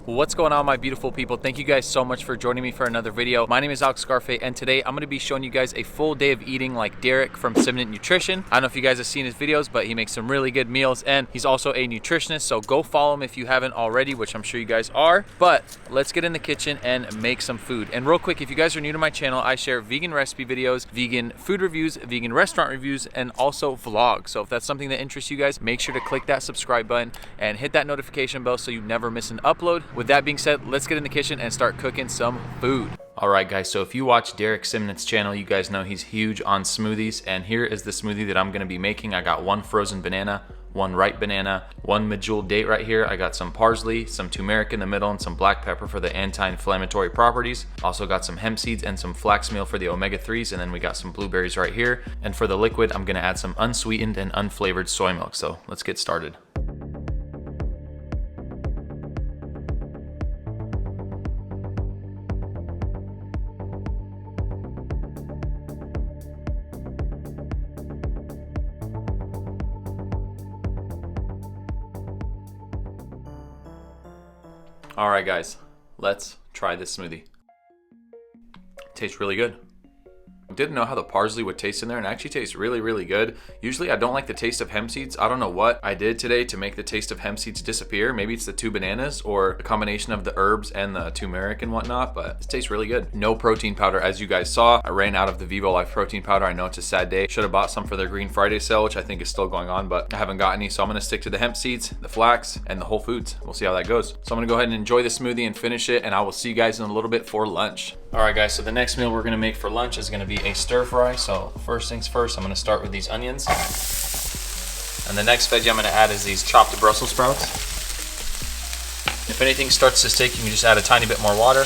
What's going on, my beautiful people? Thank you guys so much for joining me for another video. My name is Alex Scarfe, and today I'm going to be showing you guys a full day of eating like Derek from Simnett Nutrition. I don't know if you guys have seen his videos, but he makes some really good meals, and he's also a nutritionist, so go follow him if you haven't already, which I'm sure you guys are. But let's get in the kitchen and make some food. And real quick, if you guys are new to my channel, I share vegan recipe videos, vegan food reviews, vegan restaurant reviews, and also vlogs. So if that's something that interests you guys, make sure to click that subscribe button and hit that notification bell so you never miss an upload. With that being said, let's get in the kitchen and start cooking some food. All right, guys, so if you watch Derek Simnett's channel, you guys know he's huge on smoothies, and here is the smoothie that I'm gonna be making. I got one frozen banana, one ripe banana, one medjool date right here. I got some parsley, some turmeric in the middle, and some black pepper for the anti-inflammatory properties. Also got some hemp seeds and some flax meal for the omega-3s, and then we got some blueberries right here. And for the liquid, I'm gonna add some unsweetened and unflavored soy milk. So let's get started. All right, guys, let's try this smoothie. Tastes really good. Didn't know how the parsley would taste in there, and it actually tastes really, really good. Usually I don't like the taste of hemp seeds. I don't know what I did today to make the taste of hemp seeds disappear. Maybe it's the 2 bananas or a combination of the herbs and the turmeric and whatnot, but it tastes really good. No protein powder, as you guys saw. I ran out of the Vivo Life protein powder. I know it's a sad day. Should have bought some for their Green Friday sale, which I think is still going on, but I haven't got any, so I'm gonna stick to the hemp seeds, the flax, and the whole foods. We'll see how that goes. So I'm gonna go ahead and enjoy the smoothie and finish it, and I will see you guys in a little bit for lunch. All right, guys, so the next meal we're gonna make for lunch is gonna be a stir fry. So first things first, I'm gonna start with these onions. And the next veggie I'm gonna add is these chopped Brussels sprouts. If anything starts to stick, you can just add a tiny bit more water.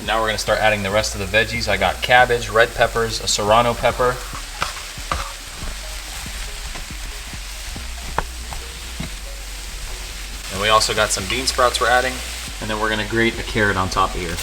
Now we're gonna start adding the rest of the veggies. I got cabbage, red peppers, a serrano pepper. And we also got some bean sprouts we're adding. And then we're gonna grate a carrot on top of here.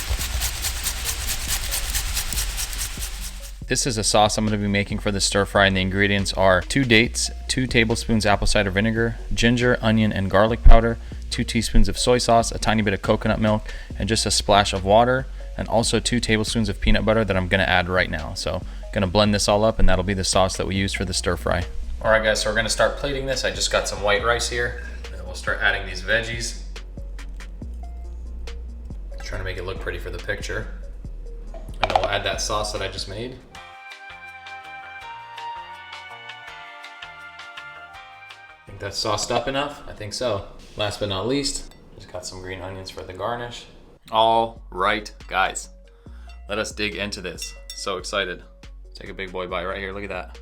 This is a sauce I'm gonna be making for the stir fry, and the ingredients are 2 dates, 2 tablespoons apple cider vinegar, ginger, onion, and garlic powder, 2 teaspoons of soy sauce, a tiny bit of coconut milk, and just a splash of water, and also 2 tablespoons of peanut butter that I'm gonna add right now. So gonna blend this all up, and that'll be the sauce that we use for the stir fry. All right, guys, so we're gonna start plating this. I just got some white rice here, and we'll start adding these veggies. Trying to make it look pretty for the picture. And I'll add that sauce that I just made. Think that's sauced up enough? I think so. Last but not least, just got some green onions for the garnish. All right, guys, let us dig into this. So excited. Take a big boy bite right here. Look at that.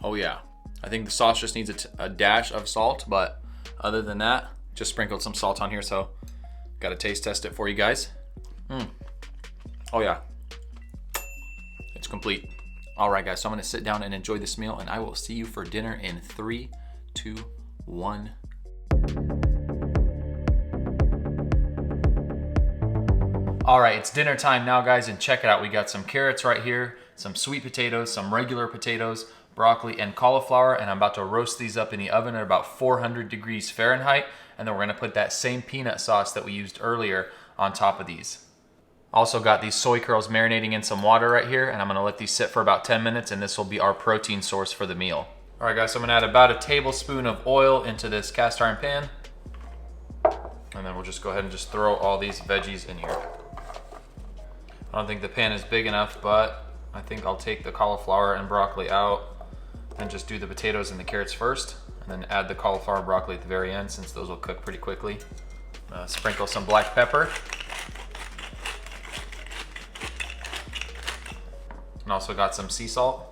Oh yeah, I think the sauce just needs a dash of salt, but other than that, just sprinkled some salt on here, so gotta taste test it for you guys. Oh yeah, it's complete. All right, guys, so I'm gonna sit down and enjoy this meal, and I will see you for dinner in 3, 2, 1. All right, it's dinner time now, guys, and check it out. We got some carrots right here, some sweet potatoes, some regular potatoes, broccoli, and cauliflower, and I'm about to roast these up in the oven at about 400 degrees Fahrenheit, and then we're gonna put that same peanut sauce that we used earlier on top of these. Also got these soy curls marinating in some water right here, and I'm gonna let these sit for about 10 minutes, and this will be our protein source for the meal. All right, guys, so I'm gonna add about a tablespoon of oil into this cast iron pan, and then we'll just go ahead and just throw all these veggies in here. I don't think the pan is big enough, but I think I'll take the cauliflower and broccoli out and just do the potatoes and the carrots first, and then add the cauliflower and broccoli at the very end, since those will cook pretty quickly. Sprinkle some black pepper. And also got some sea salt.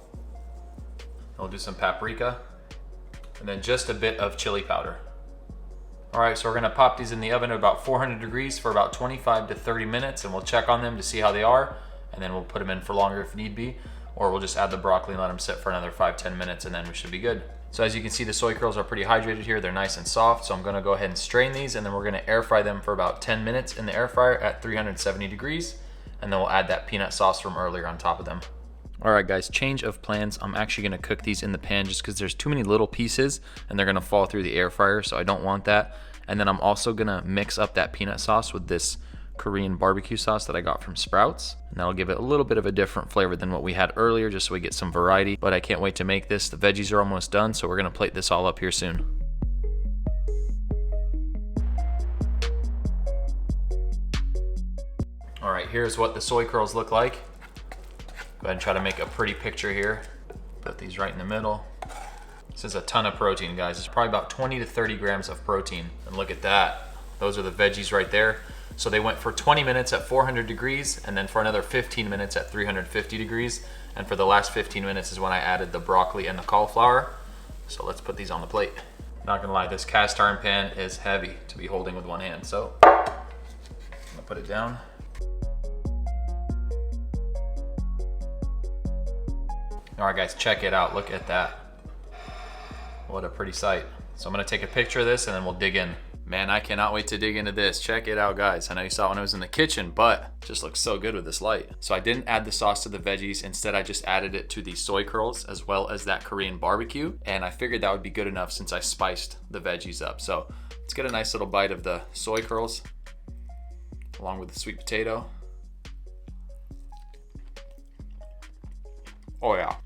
We'll do some paprika, and then just a bit of chili powder. All right, so we're gonna pop these in the oven at about 400 degrees for about 25 to 30 minutes, and we'll check on them to see how they are, and then we'll put them in for longer if need be, or we'll just add the broccoli and let them sit for another 5-10 minutes, and then we should be good. So as you can see, the soy curls are pretty hydrated here. They're nice and soft, so I'm gonna go ahead and strain these, and then we're gonna air fry them for about 10 minutes in the air fryer at 370 degrees, and then we'll add that peanut sauce from earlier on top of them. All right guys, change of plans. I'm actually gonna cook these in the pan just because there's too many little pieces and they're gonna fall through the air fryer, so I don't want that. And then I'm also gonna mix up that peanut sauce with this Korean barbecue sauce that I got from Sprouts. And that'll give it a little bit of a different flavor than what we had earlier, just so we get some variety. But I can't wait to make this. The veggies are almost done, so we're gonna plate this all up here soon. All right, here's what the soy curls look like. Go ahead and try to make a pretty picture here. Put these right in the middle. This is a ton of protein, guys. It's probably about 20 to 30 grams of protein. And look at that. Those are the veggies right there. So they went for 20 minutes at 400 degrees and then for another 15 minutes at 350 degrees. And for the last 15 minutes is when I added the broccoli and the cauliflower. So let's put these on the plate. Not gonna lie, this cast iron pan is heavy to be holding with one hand. So I'm gonna put it down. All right guys, check it out, look at that. What a pretty sight. So I'm gonna take a picture of this and then we'll dig in. Man, I cannot wait to dig into this. Check it out, guys. I know you saw it when I was in the kitchen, but it just looks so good with this light. So I didn't add the sauce to the veggies. Instead, I just added it to the soy curls as well as that Korean barbecue. And I figured that would be good enough since I spiced the veggies up. So let's get a nice little bite of the soy curls along with the sweet potato. Oh yeah,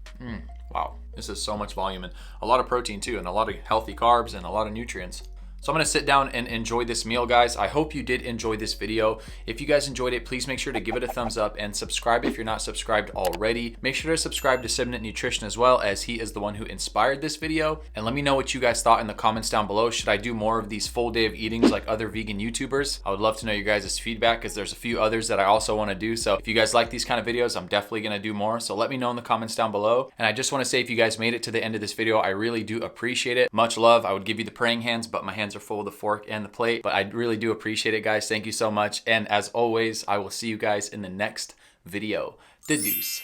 wow. This is so much volume and a lot of protein too, and a lot of healthy carbs and a lot of nutrients. So I'm gonna sit down and enjoy this meal, guys. I hope you did enjoy this video. If you guys enjoyed it, please make sure to give it a thumbs up and subscribe if you're not subscribed already. Make sure to subscribe to Simnett Nutrition as well, as he is the one who inspired this video. And let me know what you guys thought in the comments down below. Should I do more of these full day of eatings like other vegan YouTubers? I would love to know your guys' feedback, because there's a few others that I also wanna do. So if you guys like these kind of videos, I'm definitely gonna do more. So let me know in the comments down below. And I just wanna say, if you guys made it to the end of this video, I really do appreciate it. Much love. I would give you the praying hands, but my hands are full of the fork and the plate. But I really do appreciate it, guys. Thank you so much. And as always, I will see you guys in the next video. The deuce.